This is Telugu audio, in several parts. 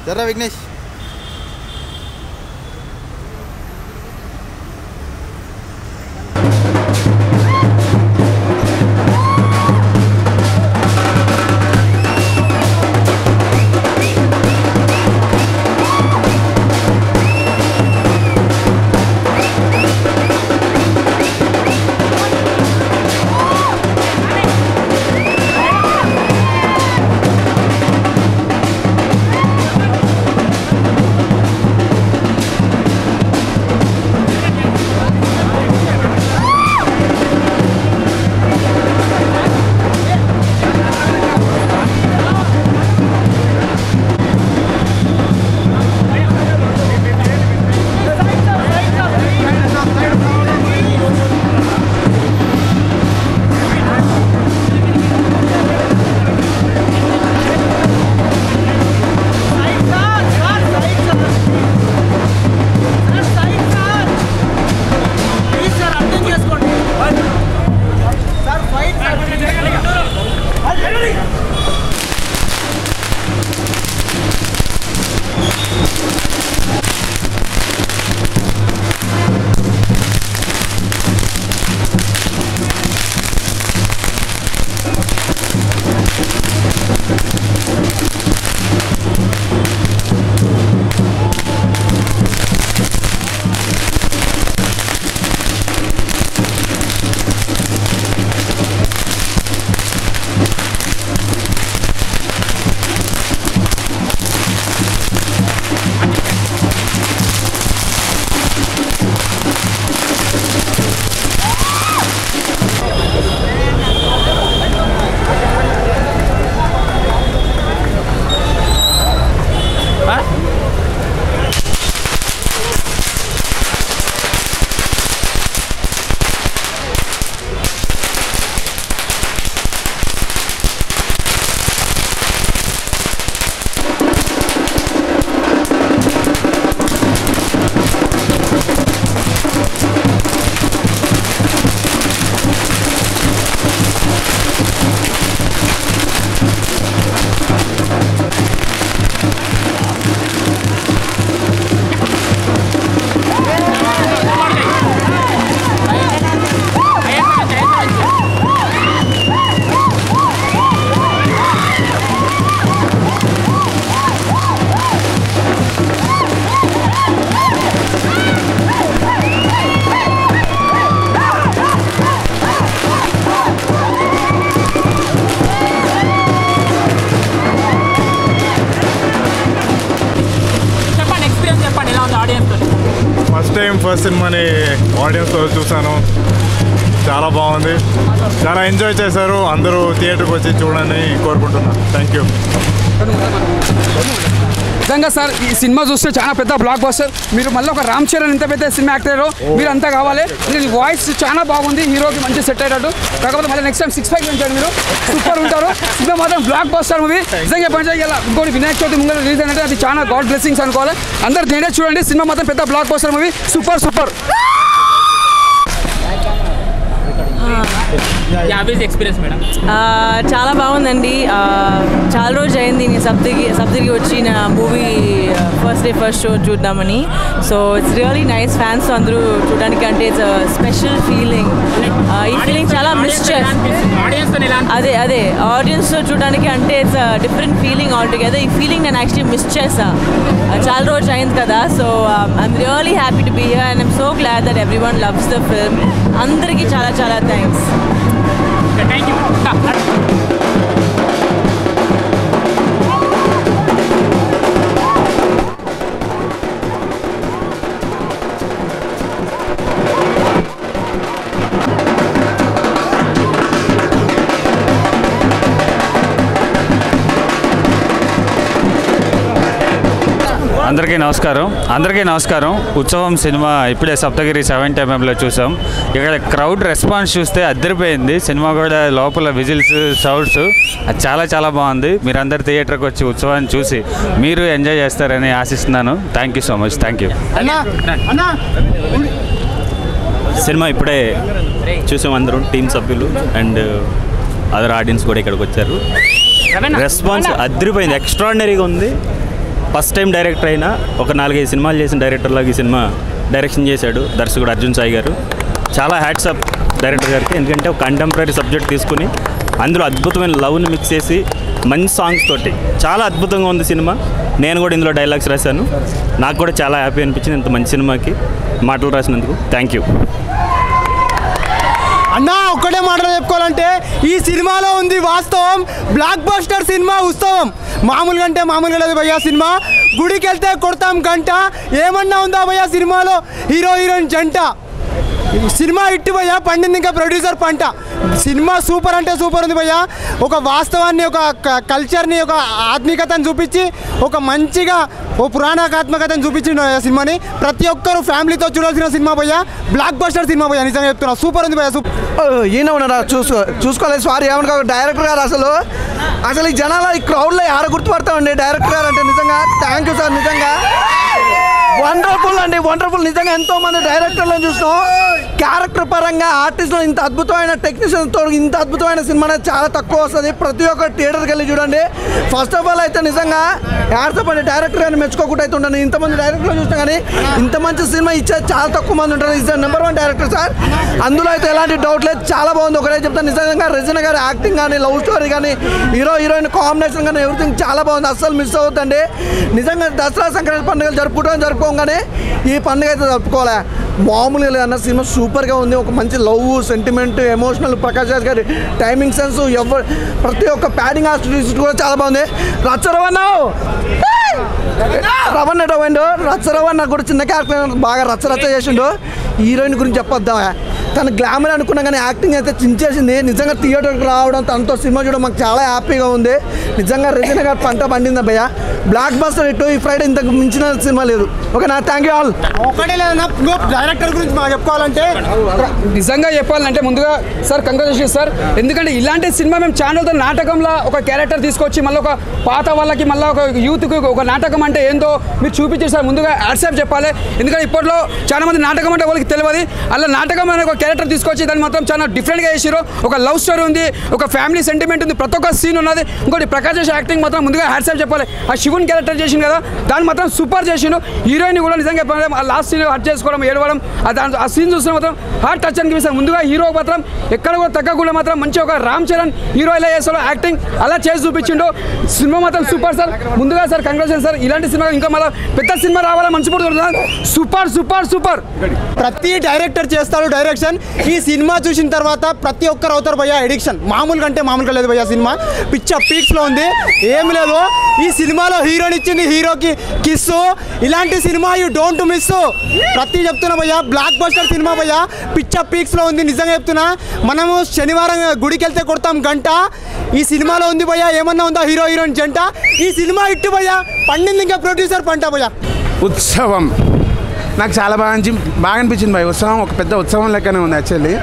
जरा विघ्नेश ఫస్ట్ సినిమాని ఆడియన్స్తో చూసాను, చాలా బాగుంది, చాలా ఎంజాయ్ చేశారు. అందరూ థియేటర్కి వచ్చి చూడని కోరుకుంటున్నాను. Thank you. నిజంగా సార్ ఈ సినిమా చూస్తే చాలా పెద్ద బ్లాక్ బస్టర్. మీరు మళ్ళీ ఒక రామ్ చరణ్ ఇంత పెద్ద సినిమా యాక్టర్ మీరు అంతా కావాలి. వాయిస్ చాలా బాగుంది, హీరోకి మంచి సెట్ అయ్యేటట్టు. కాకపోతే మళ్ళీ నెక్స్ట్ టైం 6 5 పెంచారు, మీరు సూపర్ ఉంటారు. సినిమా మాత్రం బ్లాక్ బస్టర్ మూవీ. నిజంగా పంచాయి ఇలా ఇంకోటి వినాయక చవితి ముందు రిలీజ్ అంటే అది చాలా గాడ్ బ్లెస్సింగ్స్ అనుకోవాలి. అందరు నేనే చూడండి, సినిమా మాత్రం పెద్ద blockbuster movie. Super super. Experience madam? చాలా బాగుందండి. చాలా రోజు అయింది నేను సప్తగిరి వచ్చి నా మూవీ ఫస్ట్ షో చూద్దామని. So it's really nice. Fans అందరూ చూడడానికి అంటే ఇట్స్ స్పెషల్ ఫీలింగ్. ఈ ఫీలింగ్ చాలా మిస్ అదే ఆడియన్స్ చూడడానికి అంటే it's different feeling all together. ఈ ఫీలింగ్ నేను యాక్చువల్లీ మిస్ చేసా. చాలా రోజు అయింది కదా. So I'm really happy to be here and I'm so glad that everyone loves the film. అందరికీ చాలా చాలా థ్యాంక్స్. Thank you. అందరికీ నమస్కారం. ఉత్సవం సినిమా ఇప్పుడే సప్తగిరి 7mm చూసాం. ఇక్కడ క్రౌడ్ రెస్పాన్స్ చూస్తే అద్దరిపోయింది. సినిమా కూడా లోపల విజిల్స్, సౌండ్స్ అది చాలా చాలా బాగుంది. మీరందరు థియేటర్కి వచ్చి ఉత్సవాన్ని చూసి మీరు ఎంజాయ్ చేస్తారని ఆశిస్తున్నాను. Thank you so much. Thank you. Cinema ఇప్పుడే చూసాం అందరం, టీమ్ సభ్యులు అండ్ అదర్ ఆడియన్స్ కూడా ఇక్కడికి వచ్చారు. రెస్పాన్స్ అద్దరిపోయింది, ఎక్స్ట్రాడినరీగా ఉంది. ఫస్ట్ టైం డైరెక్టర్ అయినా ఒక 4-5 సినిమాలు చేసిన డైరెక్టర్లాగా ఈ సినిమా డైరెక్షన్ చేశాడు దర్శకుడు అర్జున్ సాయి గారు. చాలా హ్యాట్స్ అప్ డైరెక్టర్ గారికి. ఎందుకంటే ఒక కంటెంపరీ సబ్జెక్ట్ తీసుకుని అందులో అద్భుతమైన లవ్ని మిక్స్ చేసి మంచి సాంగ్స్ తోటి చాలా అద్భుతంగా ఉంది సినిమా. నేను కూడా ఇందులో డైలాగ్స్ రాశాను. నాకు కూడా చాలా హ్యాపీ అనిపించింది ఇంత మంచి సినిమాకి మాటలు రాసినందుకు. థ్యాంక్ యూ అన్నా. ఒక్కటే మాటలు చెప్పుకోవాలంటే ఈ సినిమాలో ఉంది వాస్తవం. బ్లాక్ బస్టర్ సినిమా ఉత్సవం. మామూలుగా అంటే మామూలుగా లేదు భయ్యా. సినిమా గుడికి వెళ్తే కొడతాం గంట. ఏమన్నా ఉందా భయ్యా సినిమాలో? హీరోయిన్ జంట. సినిమా హిట్ భయ్యా, పండింది ఇంకా ప్రొడ్యూసర్ పంట. సినిమా సూపర్ అంటే సూపర్ ఉంది భయ్యా. ఒక వాస్తవాన్ని, ఒక కల్చర్ని, ఒక ఆత్మీకతను చూపించి, ఒక మంచిగా ఓ పురాణాత్మకతను చూపించిండు సినిమాని. ప్రతి ఒక్కరు ఫ్యామిలీతో చూడాల్సిన సినిమా భయ్యా. బ్లాక్ బస్టర్ సినిమా భయ్యా, నిజంగా చెప్తున్నా. సూపర్ ఉంది భయ్యా. ఈయన ఉన్నారా? చూసుకోలేదు సారీ. ఏమన్నా డైరెక్టర్ గారు అసలు ఈ జనాల ఈ క్రౌడ్లో ఆడ గుర్తుపడతామండి డైరెక్టర్ గారు అంటే. నిజంగా థ్యాంక్ యూ సార్. నిజంగా వండర్ఫుల్ అండి, వండర్ఫుల్. నిజంగా ఎంతోమంది డైరెక్టర్లను చూసినాం. క్యారెక్టర్ పరంగా ఆర్టిస్ట్లో ఇంత అద్భుతమైన టెక్నీషియన్తో ఇంత అద్భుతమైన సినిమా అనేది చాలా తక్కువ వస్తుంది. ప్రతి ఒక్క థియేటర్కి వెళ్ళి చూడండి. ఫస్ట్ ఆఫ్ ఆల్ అయితే నిజంగా యాడ్సపండి డైరెక్టర్ గారిని మెచ్చుకోకుండా అయితే ఉంటాను. ఇంతమంది డైరెక్టర్లు చూసినా కానీ ఇంత మంచి సినిమా ఇచ్చేది చాలా తక్కువ మంది ఉంటారు. Is number 1 director sir. అందులో అయితే ఎలాంటి డౌట్ లేదు. చాలా బాగుంది. ఒకటే చెప్తాను, నిజంగా రెజినా గారి యాక్టింగ్ కానీ, లవ్ స్టోరీ కానీ, హీరోయిన్ కాంబినేషన్ కానీ ఎవ్రీథింగ్ చాలా బాగుంది. అస్సలు మిస్ అవుతుందండి. నిజంగా దసరా సంక్రాంతి పండుగలు జరుపుకోగానే ఈ పండుగ అయితే జరుపుకోలే. మామూలుగా లేదన్న సినిమా సూపర్గా ఉంది. ఒక మంచి love, sentiment, emotional. Prakash Raj గారి టైమింగ్ సెన్స్, ప్రతి ఒక్క ప్యాడింగ్ ఆర్టిస్ట్ కూడా చాలా బాగుంది. రచ్చరవణ కూడా చిన్న క్యారెక్టర్ బాగా రచ్చ చేసిండు. హీరోయిన్ గురించి చెప్పొద్దా, తన గ్లామర్ అనుకున్నా కానీ యాక్టింగ్ అయితే చించేసింది. నిజంగా థియేటర్కి రావడం, తనతో సినిమా చూడడం మాకు చాలా హ్యాపీగా ఉంది. నిజంగా రెజినా గారు పంట పండింది భయ్య. బ్లాక్ బస్టర్ ఇటు ఈ ఫ్రైడే ఇంతకు మించిన సినిమా లేదు. ఓకేనా? Thank you all. ఒకటే లేదన్నా, డైరెక్టర్ గురించి మాకు చెప్పుకోవాలంటే నిజంగా చెప్పాలంటే ముందుగా సార్ కంగ్రాచులేషన్స్ సార్. ఎందుకంటే ఇలాంటి సినిమా మేము ఛానల్తో నాటకంలో ఒక క్యారెక్టర్ తీసుకొచ్చి మళ్ళీ ఒక పాత వాళ్ళకి, మళ్ళీ ఒక యూత్కి ఒక నాటకం అంటే ఏందో మీరు చూపించారు సార్. ముందుగా యాడ్సాప్ చెప్పాలి. ఎందుకంటే ఇప్పట్లో చాలా మంది నాటకం అంటే వాళ్ళకి తెలియదు. అలా నాటకం అనే ఒక క్యారెక్టర్ తీసుకొచ్చి దాన్ని మాత్రం చాలా డిఫరెంట్గా చేసారు. ఒక లవ్ స్టోరీ ఉంది, ఒక ఫ్యామిలీ సెంటిమెంట్ ఉంది, ప్రతి ఒక్క సీన్ ఉన్నది. ఇంకోటి ప్రకాష్ రాజ్ యాక్టింగ్ మాత్రం ముందుగా హ్యాట్సాప్ చెప్పాలి. ఆ శివుని క్యారెక్టర్ చేసిండు కదా, దాన్ని మాత్రం సూపర్ చేసిండు. హీరోయిన్ కూడా నిజంగా ఆ లాస్ట్ సీన్ హట్ చేసుకోవడం, ఏడవడం, ఆ సీన్ చూస్తే మాత్రం హార్ట్ టచ్ అనిపిస్తుంది. ముందుగా హీరో మాత్రం ఎక్కడ కూడా తగ్గకుండా మాత్రం మంచి ఒక రామ్ చరణ్ హీరో ఎలా చేస్తాడో యాక్టింగ్ అలా చేసి చూపించిండు. సినిమా మాత్రం సూపర్ సార్. ముందుగా సార్ కంగ్రాచులేషన్ సార్. ఇలాంటి సినిమా ఇంకా మళ్ళీ పెద్ద సినిమా రావాలని మంచి పడుతుంది. Super super super. ప్రతి డైరెక్టర్ చేస్తాడు డైరెక్షన్. ఈ సినిమా చూసిన తర్వాత ప్రతి ఒక్కరు అవుతారు భయ్యా ఎడిక్షన్. మామూలుగా అంటే మామూలుగా లేదు భయ్యా. సినిమా పిచ్చ పీక్స్లో ఉంది, ఏమి లేదు. ఈ సినిమాలో హీరోని ఇచ్చింది హీరోకి కిస్సు. ఇలాంటి సినిమా యూ డోంట్ మిస్. ప్రతి చెప్తున్నా భయ్యా, బ్లాక్ బస్టర్ సినిమా భయ్యా. పిచ్చ పీక్స్లో ఉంది, నిజంగా చెప్తున్నా. మనము శనివారం గుడికి వెళ్తే కొడతాం గంట. ఈ సినిమాలో ఉంది భయ్యా. ఏమన్నా ఉందా హీరోయిన్ జంట? ఈ సినిమా ఇట్టు భయ్యా, పండింది ఇంకా ప్రొడ్యూసర్ పంట భయ్యా. ఉత్సవం నాకు చాలా బాగా అనిపించింది భయ్. ఉత్సవం ఒక పెద్ద ఉత్సవం లెక్కనే ఉంది యాక్చువల్లీ.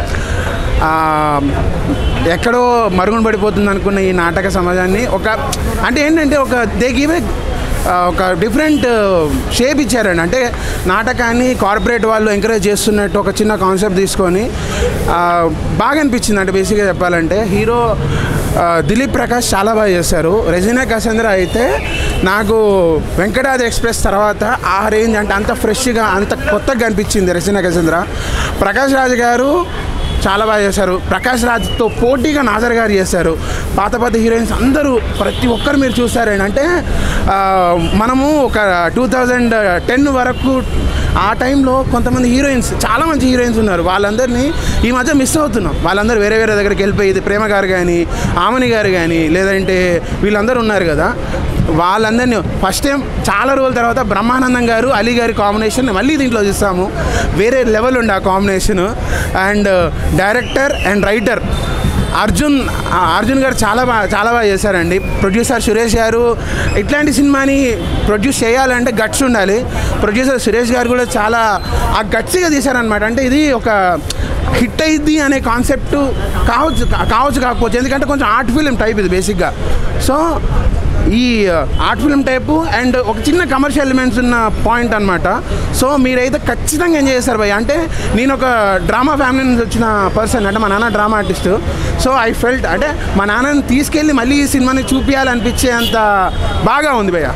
ఎక్కడో మరుగున పడిపోతుంది అనుకున్న ఈ నాటక సమాజాన్ని అంటే ఏంటంటే దే గివ్ ఏ ఒక డిఫరెంట్ షేప్ ఇచ్చారండి. అంటే నాటకాన్ని కార్పొరేట్ వాళ్ళు ఎంకరేజ్ చేస్తున్నట్టు ఒక చిన్న కాన్సెప్ట్ తీసుకొని బాగా అనిపించింది. అంటే బేసిక్గా చెప్పాలంటే హీరో దిలీప్ ప్రకాష్ చాలా బాగా చేశారు. రెజినా కసేంద్ర అయితే నాకు వెంకటాద్రి ఎక్స్ప్రెస్ తర్వాత ఆ రేంజ్ అంటే అంత ఫ్రెష్గా అంత కొత్తగా అనిపించింది రెజినా కసేంద్ర. ప్రకాష్ రాజ్ గారు చాలా బాగా చేశారు. ప్రకాష్ రాజ్తో పోటీగా నాజర్ గారు చేశారు. పాత హీరోయిన్స్ అందరూ ప్రతి ఒక్కరు మీరు చూస్తారండి. అంటే మనము ఒక 2010 వరకు ఆ టైంలో కొంతమంది హీరోయిన్స్ చాలా మంచి హీరోయిన్స్ ఉన్నారు. వాళ్ళందరినీ ఈ మధ్య మిస్ అవుతున్నాం. వాళ్ళందరూ వేరే దగ్గరికి వెళ్ళిపోయి ప్రేమ గారు కానీ ఆమని గారు కానీ లేదంటే వీళ్ళందరూ ఉన్నారు కదా, వాళ్ళందరినీ ఫస్ట్ టైం చాలా రోజుల తర్వాత బ్రహ్మానందం గారు అలీ గారి కాంబినేషన్ మళ్ళీ దీంట్లో చూస్తాము. వేరే లెవెల్ ఉండే ఆ combination. And director and writer Arjun గారు చాలా బాగా చేశారండి. ప్రొడ్యూసర్ సురేష్ గారు ఇట్లాంటి సినిమాని ప్రొడ్యూస్ చేయాలంటే గట్స్ ఉండాలి. ప్రొడ్యూసర్ సురేష్ గారు కూడా చాలా ఆ గట్స్గా తీశారనమాట. అంటే ఇది ఒక హిట్ అయింది అనే కాన్సెప్ట్ కాకపోవచ్చు, ఎందుకంటే కొంచెం ఆర్ట్ ఫిలిం టైప్ ఇది బేసిక్గా. సో ఈ ఆర్ట్ ఫిల్మ్ టైపు అండ్ ఒక చిన్న కమర్షియల్ ఎలిమెంట్స్ ఉన్న పాయింట్ అనమాట. సో మీరైతే ఖచ్చితంగా ఎంజాయ్ చేస్తారు భయ్య. అంటే నేను ఒక డ్రామా ఫ్యామిలీ నుంచి వచ్చిన పర్సన్, అంటే మా నాన్న drama artist. So I felt అంటే మా నాన్నని తీసుకెళ్ళి మళ్ళీ ఈ సినిమాని చూపించాలనిపించే అంత బాగా ఉంది భయ్య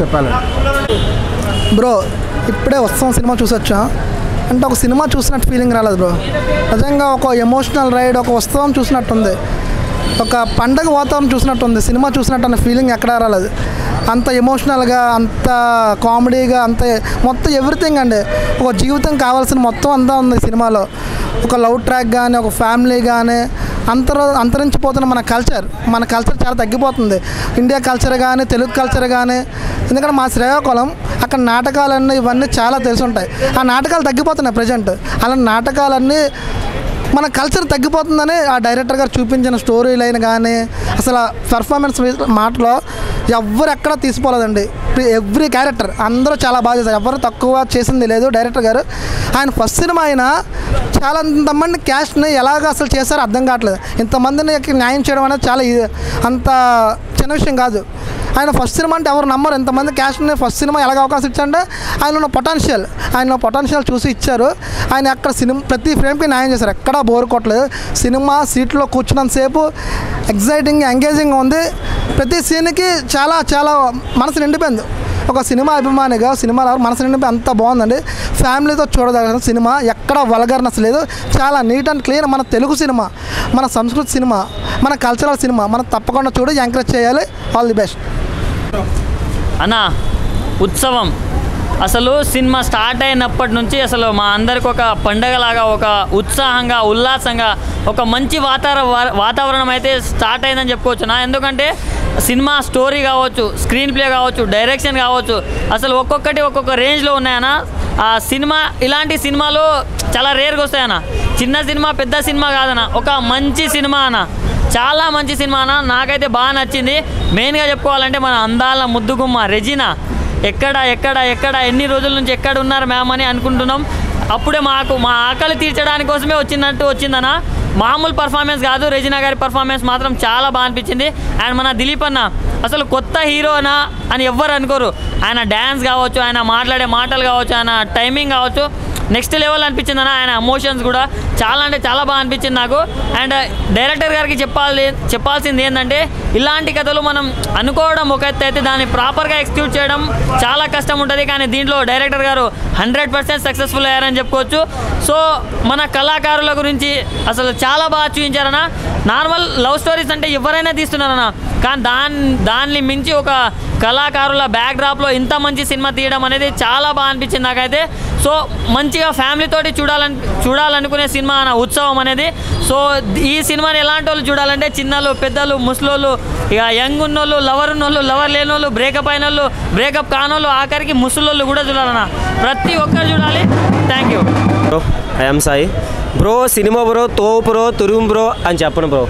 చెప్పాలంటే. బ్రో ఇప్పుడే ఉత్సవం సినిమా చూసొచ్చా అంటే ఒక సినిమా చూసినట్టు ఫీలింగ్ రాలేదు బ్రో. నిజంగా ఒక ఎమోషనల్ రైడ్, ఒక ఉత్సవం చూసినట్టుంది, ఒక పండగ వాతావరణం చూసినట్టుంది. సినిమా చూసినట్టు అనే ఫీలింగ్ ఎక్కడా రాలేదు. అంత ఎమోషనల్గా, అంత కామెడీగా, అంత మొత్తం ఎవ్రీథింగ్ అండి. ఒక జీవితం కావాల్సిన మొత్తం అంతా ఉంది సినిమాలో. ఒక లవ్ ట్రాక్ కానీ, ఒక ఫ్యామిలీ కానీ, అంతరించిపోతున్న మన కల్చర్ చాలా తగ్గిపోతుంది. ఇండియా కల్చర్ కానీ, తెలుగు కల్చర్ కానీ. ఎందుకంటే మా శ్రీకాకుళం అక్కడ నాటకాలన్నీ ఇవన్నీ చాలా తెలిసి ఉంటాయి. ఆ నాటకాలు తగ్గిపోతున్నాయి ప్రజెంట్. అలా నాటకాలన్నీ మన కల్చర్ తగ్గిపోతుందని ఆ డైరెక్టర్ గారు చూపించిన స్టోరీ లైన్ కానీ అసలు పెర్ఫార్మెన్స్ మాటలో ఎవ్వరు ఎక్కడ తీసిపోలేదండి. ఎవ్రీ క్యారెక్టర్ అందరూ చాలా బాగా చేశారు. ఎవరు తక్కువ చేసింది లేదు డైరెక్టర్ గారు. ఆయన ఫస్ట్ సినిమా అయినా చాలా ఇంతమంది క్యాస్ట్ని ఎలాగ అసలు చేశారో అర్థం కావట్లేదు. ఇంతమందిని న్యాయం చేయడం అనేది చాలా అంత చిన్న విషయం కాదు. ఆయన ఫస్ట్ సినిమా అంటే ఎవరు నమ్మరు. ఎంతమంది క్యాస్ట్ని ఫస్ట్ సినిమా ఎలాగ అవకాశం ఇచ్చారంటే ఆయన ఉన్న పొటెన్షియల్ చూసి ఇచ్చారు. ఆయన అక్కడ ప్రతి ఫ్రేమ్కి న్యాయం చేశారు. ఎక్కడా బోర్ కొట్టలేదు. సినిమా సీట్లో కూర్చున్నంతసేపు ఎగ్జైటింగ్ ఎంగేజింగ్గా ఉంది. ప్రతి సీన్కి చాలా చాలా మనసు నిండిపోయింది. ఒక సినిమా అభిమానిగా సినిమాలో మనసు నిండిపోయి అంత బాగుందండి. ఫ్యామిలీతో చూడదగిన సినిమా, ఎక్కడ వల్గర్నెస్ లేదు. చాలా నీట్ అండ్ క్లీన్. మన తెలుగు సినిమా, మన సంస్కృతి సినిమా, మన కల్చరల్ సినిమా మనం తప్పకుండా చూడి ఎంకరేజ్ చేయాలి. ఆల్ ది బెస్ట్ అన్న. ఉత్సవం అసలు సినిమా స్టార్ట్ అయినప్పటి నుంచి అసలు మా అందరికి ఒక పండగలాగా, ఒక ఉత్సాహంగా, ఉల్లాసంగా, ఒక మంచి వాతావరణం అయితే స్టార్ట్ అయిందని చెప్పుకోవచ్చు. ఎందుకంటే సినిమా స్టోరీ కావచ్చు, స్క్రీన్ ప్లే కావచ్చు, డైరెక్షన్ కావచ్చు, అసలు ఒక్కొక్క రేంజ్లో ఉన్నాయన్న. ఆ సినిమా ఇలాంటి సినిమాలు చాలా రేర్గా వస్తాయన్న. చిన్న సినిమా పెద్ద సినిమా కాదన్న, ఒక మంచి సినిమా అన్న, చాలా మంచి సినిమా అన్న. నాకైతే బాగా నచ్చింది. మెయిన్గా చెప్పుకోవాలంటే మన అందాల ముద్దుగుమ్మ రెజినా ఎక్కడ ఎన్ని రోజుల నుంచి ఎక్కడ ఉన్నారు మ్యామ్ అని అనుకుంటున్నాం. అప్పుడే మా ఆకలి తీర్చడానికి కోసమే వచ్చిందన్న. మామూలు పర్ఫార్మెన్స్ కాదు. రెజినా గారి పర్ఫార్మెన్స్ మాత్రం చాలా బాగా అనిపించింది. అండ్ మన దిలీప్ అన్న అసలు కొత్త హీరోనా అని ఎవ్వరు అనుకోరు. ఆయన డ్యాన్స్ కావచ్చు, ఆయన మాట్లాడే మాటలు కావచ్చు, ఆయన టైమింగ్ కావచ్చు, నెక్స్ట్ లెవెల్ అనిపించింది అన్న. ఆయన ఎమోషన్స్ కూడా చాలా అంటే చాలా బాగా అనిపించింది నాకు. అండ్ డైరెక్టర్ గారికి చెప్పాల్సింది ఏంటంటే ఇలాంటి కథలు మనం అనుకోవడం ఒక ఎత్తు అయితే దాన్ని ప్రాపర్గా ఎగ్జిక్యూట్ చేయడం చాలా కష్టం ఉంటుంది. కానీ దీంట్లో డైరెక్టర్ గారు 100% సక్సెస్ఫుల్ అయ్యారని చెప్పుకోవచ్చు. సో మన కళాకారుల గురించి అసలు చాలా బాగా చూపించారన్న. నార్మల్ లవ్ స్టోరీస్ అంటే ఎవరైనా తీస్తున్నారన్న, కానీ దాన్ని మించి ఒక కళాకారుల బ్యాక్డ్రాప్లో ఇంత మంచి సినిమా తీయడం అనేది చాలా బాగా అనిపించింది నాకైతే. సో మంచిగా ఫ్యామిలీతోటి చూడాలనుకునే సినిమా అన్న ఉత్సవం అనేది. సో ఈ సినిమాని ఎలాంటి వాళ్ళు చూడాలంటే చిన్నలు, పెద్దలు, ముసలోళ్ళు, ఇక యంగ్ ఉన్నోళ్ళు, లవర్ ఉన్నోళ్ళు, లవర్ లేని వాళ్ళు, బ్రేకప్ అయిన వాళ్ళు, బ్రేకప్ కానోళ్ళు, ఆఖరికి ముసలోళ్ళు కూడా చూడాలన్న. ప్రతి ఒక్కరు చూడాలి. Thank you bro. I'm Sai bro. Cinema bro, తోపు బ్రో, తురుము బ్రో అని చెప్పను బ్రో,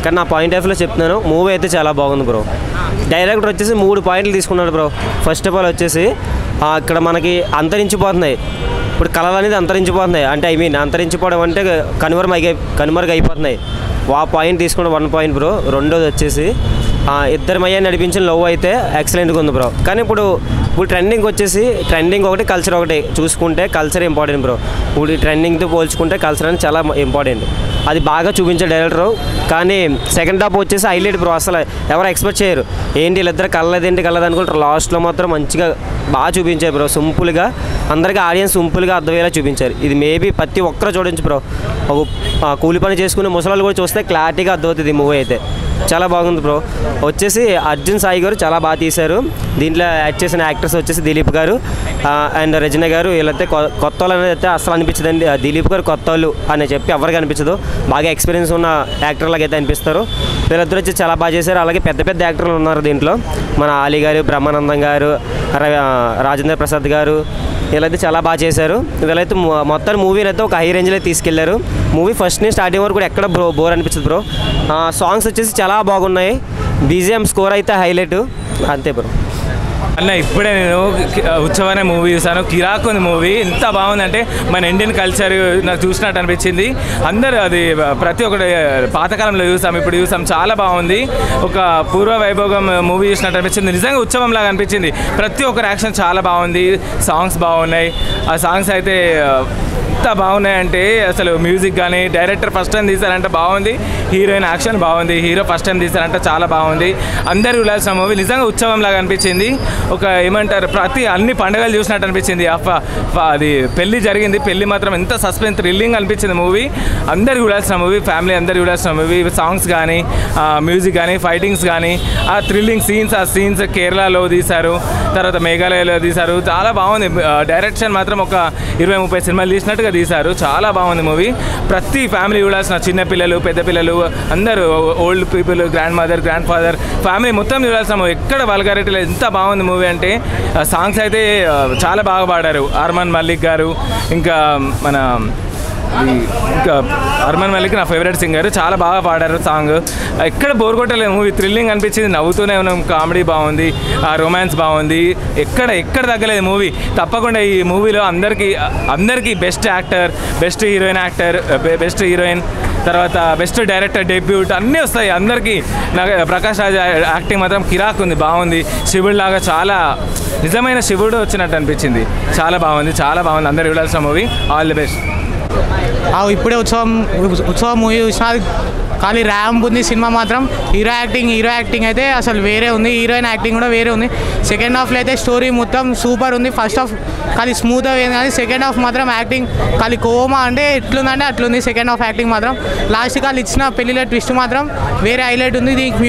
కానీ నా పాయింట్ ఆఫ్ వ్యూలో చెప్తున్నాను. మూవీ అయితే చాలా బాగుంది బ్రో. డైరెక్టర్ వచ్చేసి 3 పాయింట్లు తీసుకున్నాడు బ్రో. ఫస్ట్ ఆఫ్ ఆల్ వచ్చేసి ఇక్కడ మనకి అంతరించిపోతున్నాయి ఇప్పుడు కళలు అనేది అంతరించిపోతున్నాయి. అంటే అంతరించిపోవడం అంటే కనుమరుగు అయిపోతున్నాయి. ఆ పాయింట్ తీసుకున్న 1 పాయింట్ బ్రో. రెండోది వచ్చేసి ఇద్దరమయ్యా నడిపించిన లవ్ అయితే ఎక్సలెంట్గా ఉంది బ్రో. కానీ ఇప్పుడు ట్రెండింగ్ వచ్చేసి ట్రెండింగ్ ఒకటి, కల్చర్ ఒకటి చూసుకుంటే కల్చర్ ఇంపార్టెంట్ బ్రో. ఇప్పుడు ట్రెండింగ్తో పోల్చుకుంటే కల్చర్ అనేది చాలా ఇంపార్టెంట్. అది బాగా చూపించే డైరెక్టరు. కానీ సెకండ్ హాఫ్ వచ్చేసి హైలైట్ బ్రో. అసలు ఎవరు ఎక్స్పెక్ట్ చేయరు, ఏంటి వీళ్ళిద్దరు కలదేంటి కలదు అనుకుంటారు. లాస్ట్లో మాత్రం మంచిగా బాగా చూపించారు బ్రో. సింపుల్గా అందరికీ ఆడియన్స్ సింపుల్గా అర్థమయ్యేలా చూపించారు. ఇది మేబీ ప్రతి ఒక్కరు చూడొచ్చు బ్రో. ఒక కూలి పని చేసుకునే ముసలాళ్ళు కూడా చూస్తే క్లారిటీగా అర్థమవుతుంది ఈ మూవీ అయితే. చాలా బాగుంది బ్రో. వచ్చేసి అర్జున్ సాయి గారు చాలా బాగా తీశారు. దీంట్లో యాక్ట్ చేసిన యాక్టర్స్ వచ్చేసి దిలీప్ గారు అండ్ రజనీ గారు. వీళ్ళైతే కొత్త వాళ్ళు అనేది అయితే అసలు అనిపించదండి. దిలీప్ గారు కొత్త వాళ్ళు అని చెప్పి ఎవరికి అనిపించదు. బాగా ఎక్స్పీరియన్స్ ఉన్న యాక్టర్లాగా అయితే అనిపిస్తారు. వీళ్ళిద్దరు వచ్చి చాలా బాగా చేశారు. అలాగే పెద్ద పెద్ద యాక్టర్లు ఉన్నారు దీంట్లో. మన ఆలీ గారు, బ్రహ్మానందం గారు, రాజేంద్ర ప్రసాద్ గారు, వీళ్ళైతే చాలా బాగా చేశారు. వీళ్ళైతే మొత్తం మూవీని అయితే ఒక హై రేంజ్లో తీసుకెళ్లారు. మూవీ ఫస్ట్ నుంచి స్టార్టింగ్ వరకు కూడా ఎక్కడ బోర్ అనిపించదు బ్రో. సాంగ్స్ వచ్చేసి చాలా బాగున్నాయి. బీజిఎం స్కోర్ అయితే హైలైట్. అంతే బ్రో. అన్న ఇప్పుడే నేను ఉత్సవం అనే మూవీ చూసాను. కిరాక్ ఉంది మూవీ. ఎంత బాగుందంటే మన ఇండియన్ కల్చర్ నాకు చూసినట్టు అనిపించింది. అందరూ అది ప్రతి ఒక్కటి పాతకాలంలో చూసాం, ఇప్పుడు చూసాం. చాలా బాగుంది. ఒక పూర్వ వైభోగం మూవీ చూసినట్టు అనిపించింది. నిజంగా ఉత్సవం లాగా అనిపించింది. ప్రతి ఒక్కరి యాక్షన్ చాలా బాగుంది. సాంగ్స్ బాగున్నాయి. ఆ సాంగ్స్ అయితే ఎంత బాగున్నాయంటే అసలు మ్యూజిక్ కానీ డైరెక్టర్ ఫస్ట్ టైం తీశారంటే బాగుంది. హీరోయిన్ యాక్షన్ బాగుంది. హీరో ఫస్ట్ టైం తీశారంటే చాలా బాగుంది. అందరూ చూడాల్సిన మూవీ. నిజంగా ఉత్సవం లాగా అనిపించింది. ఒక ఏమంటారు అన్ని పండుగలు చూసినట్టు అనిపించింది. అది పెళ్లి జరిగింది. పెళ్లి మాత్రం ఎంత సస్పెన్స్ థ్రిల్లింగ్ అనిపించింది మూవీ. అందరు చూడాల్సిన మూవీ. ఫ్యామిలీ అందరు చూడాల్సిన మూవీ. సాంగ్స్ కానీ మ్యూజిక్ కానీ ఫైటింగ్స్ కానీ ఆ థ్రిల్లింగ్ సీన్స్ కేరళలో తీశారు, తర్వాత మేఘాలయలో తీశారు. చాలా బాగుంది. డైరెక్షన్ మాత్రం ఒక 20-30 సినిమాలు తీసినట్టుగా తీశారు. చాలా బాగుంది మూవీ. ప్రతి ఫ్యామిలీ చూడాల్సిన, చిన్నపిల్లలు, పెద్ద పిల్లలు, అందరూ, old people, grand mother, grand father, family మొత్తం చూడాల్సిన మూవీ. ఎక్కడ వల్గారిటీ లేదు. ఎంత బాగుంది మూవీ అంటే. సాంగ్స్ అయితే చాలా బాగా పాడారు. అర్మాన్ మల్లిక్ గారు, ఇంకా అర్మాన్ మల్లిక్ నా ఫేవరెట్ సింగర్. చాలా బాగా పాడారు సాంగ్. ఎక్కడ బోర్ కొట్టలేదు మూవీ. థ్రిల్లింగ్ అనిపించింది. నవ్వుతూనే ఉన్నాం. కామెడీ బాగుంది. రొమాన్స్ బాగుంది. ఎక్కడ తగ్గలేదు మూవీ. తప్పకుండా ఈ మూవీలో అందరికీ బెస్ట్ యాక్టర్, బెస్ట్ హీరోయిన్, తర్వాత బెస్ట్ డైరెక్టర్ డెబ్యూట్ అన్నీ వస్తాయి అందరికీ. నాకు ప్రకాష్ రాజ్ యాక్టింగ్ మాత్రం కిరాక్ ఉంది. బాగుంది. శివుడు లాగా చాలా నిజమైన శివుడు వచ్చినట్టు అనిపించింది. చాలా బాగుంది. అందరు చూడాల్సిన మూవీ. All the best. ఇప్పుడే ఉత్సవం మూవీ చూసిన. ఖాళీ ర్యాంప్ ఉంది. సినిమా మాత్రం హీరో యాక్టింగ్ అయితే అసలు వేరే ఉంది. హీరోయిన్ యాక్టింగ్ కూడా వేరే ఉంది. సెకండ్ హాఫ్లో అయితే స్టోరీ మొత్తం సూపర్ ఉంది. ఫస్ట్ హాఫ్ ఖాళీ స్మూత్ అయింది, కానీ సెకండ్ హాఫ్ మాత్రం యాక్టింగ్ ఖాళీ కోమా అంటే ఎట్లుందంటే అట్లుంది. సెకండ్ హాఫ్ యాక్టింగ్ మాత్రం లాస్ట్ ఖాళీ ఇచ్చిన పెళ్లిలో ట్విస్ట్ మాత్రం వేరే హైలైట్ ఉంది. దీనికి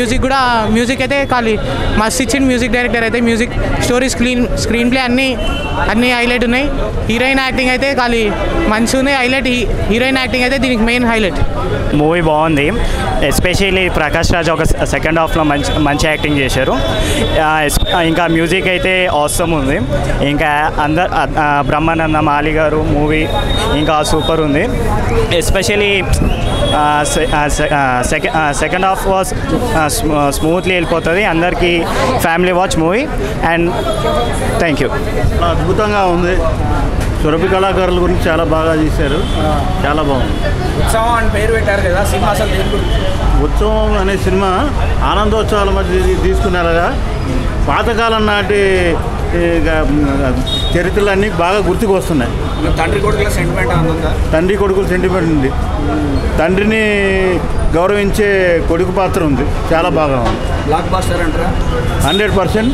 మ్యూజిక్ అయితే ఖాళీ మస్త్ ఇచ్చింది మ్యూజిక్ డైరెక్టర్ అయితే. మ్యూజిక్, స్టోరీ, స్క్రీన్ ప్లే అన్నీ హైలైట్ ఉన్నాయి. హీరోయిన్ యాక్టింగ్ అయితే ఖాళీ మంచిగా ఉంది. హైలైట్ హీరోయిన్ యాక్టింగ్ అయితే దీనికి మెయిన్ హైలైట్. మూవీ బాగుంది. ఎస్పెషల్లీ ప్రకాష్ రాజ్ ఒక సెకండ్ హాఫ్లో మంచి యాక్టింగ్ చేశారు. ఇంకా మ్యూజిక్ అయితే ఆసమ్ ఉంది. ఇంకా బ్రహ్మానందం, ఆలీ గారు మూవీ ఇంకా సూపర్ ఉంది. Especially second half was smoothly వెళ్ళిపోతుంది. అందరికీ family watch movie. And thank you. అద్భుతంగా ఉంది. సురభి కళాకారుల గురించి చాలా బాగా చేశారు. చాలా బాగుంది. ఉత్సవం అని పేరు పెట్టారు కదా సినిమా. అసలు ఉత్సవం అనే సినిమా ఆనందోత్సవాల మధ్య తీసుకున్నారుగా. పాతకాలం నాటి చరిత్రలన్నీ బాగా గుర్తుకు వస్తున్నాయి. తండ్రి కొడుకుల సెంటిమెంట్ ఉంది. తండ్రిని గౌరవించే కొడుకు పాత్ర ఉంది. చాలా బాగా ఉంది. బ్లాక్ బస్టర్ అంటారా? 100%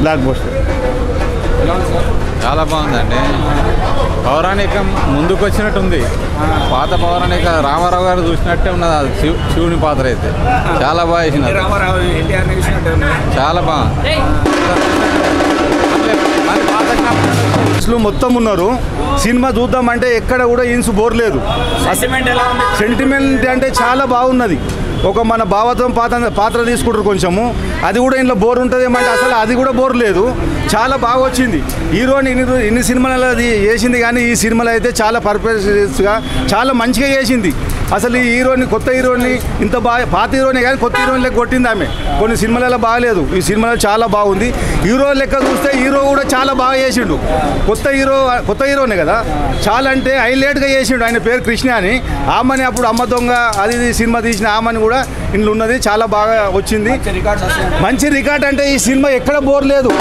బ్లాక్ బస్టర్. చాలా బాగుందండి. పౌరాణికం ముందుకు వచ్చినట్టుంది. పాత పౌరాణిక రామారావు గారు చూసినట్టే ఉన్నది. శివుని పాత్ర అయితే చాలా బాగా చేసినారు. చాలా బాగుంది. మొత్తం ఉన్నారు. సినిమా చూద్దామంటే ఎక్కడ కూడా ఇన్స్ బోర్ లేదు. సెంటిమెంట్ అంటే చాలా బాగున్నది. ఒక మన భావత్వం పాత్ర తీసుకుంటారు కొంచెము. అది కూడా ఇంట్లో బోర్ ఉంటుంది ఏమంటే అసలు అది కూడా బోర్ లేదు. చాలా బాగా వచ్చింది. హీరోని ఇన్ని సినిమాలు అది చేసింది, కానీ ఈ సినిమాలో అయితే చాలా పర్ఫెక్ట్గా చాలా మంచిగా చేసింది. అసలు ఈ హీరోని కొత్త హీరోని ఇంత బాగా పాత హీరోని కానీ కొత్త హీరోని లెక్క కొట్టింది ఆమె. కొన్ని సినిమాలలో బాగాలేదు, ఈ సినిమాలో చాలా బాగుంది. హీరో లెక్క చూస్తే హీరో కూడా చాలా బాగా చేసిండు. కొత్త హీరోనే కదా, చాలా అంటే హైలైట్గా చేసిండు. ఆయన పేరు కృష్ణ అని. ఆమెని అప్పుడు అమ్మ దొంగ అది సినిమా తీసిన ఆమెని కూడా ఇంట్లో ఉన్నది, చాలా బాగా వచ్చింది. మంచి రికార్డ్ అంటే ఈ సినిమా ఎక్కడ బోర్ లేదు.